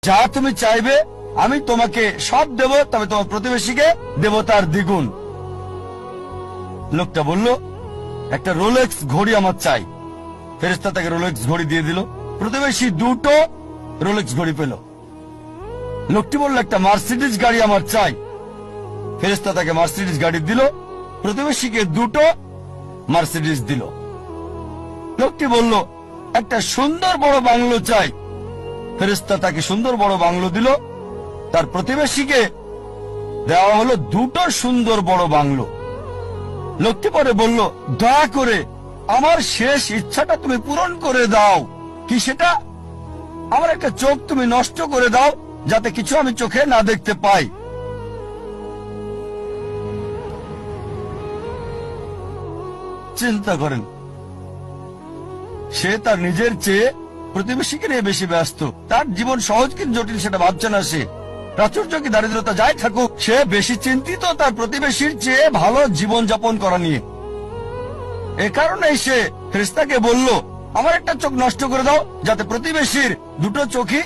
যা তুমি চাইবে আমি তোমাকে সব দেব, তবে তোমার প্রতিবেশীকে দেব তার দ্বিগুণ। লোকটা বলল, একটা রোলেক্স ঘড়ি আমার চাই। ফেরেশতা তাকে রোলেক্স ঘড়ি দিয়ে দিল। প্রতিবেশী দুটো রোলেক্স ঘড়ি পেল। লোকটি বলল, একটা মার্সিডিজ গাড়ি আমার চাই। ফেরেশতা তাকে মার্সিডিজ গাড়ি দিল। প্রতিবেশীকে দুটো মার্সিডিজ দিল। লোকটি বলল, একটা সুন্দর বড় বাংলো চাই। ফেরেশতা তাকে সুন্দর বড় বাংলো দিল। তার প্রতিবেশীকে দেওয়া হলো দুটো সুন্দর বড় বাংলো। লোকটি পরে বলল, দয়া করে আমার শেষ ইচ্ছাটা তুমি পূরণ করে দাও। কি সেটা? আমার একটা চোখ তুমি নষ্ট করে দাও, যাতে কিছু আমি চোখে না দেখতে পাই। চিন্তা করেন, সে তার নিজের চেয়ে প্রতিবেশীকে নিয়ে বেশি ব্যস্ত। তার জীবন সহজ কিন্তু জটিল সেটা ভাবছে না সে। প্রাচুর্য কি দারিদ্রতা যাই থাকুক, সে বেশি চিন্তিত তার প্রতিবেশীর চেয়ে ভালো জীবন যাপন করা নিয়ে। এ কারণেই সে ফেরেশতাকে বলল, আমার একটা চোখ নষ্ট করে দাও, যাতে প্রতিবেশীর দুটো চোখই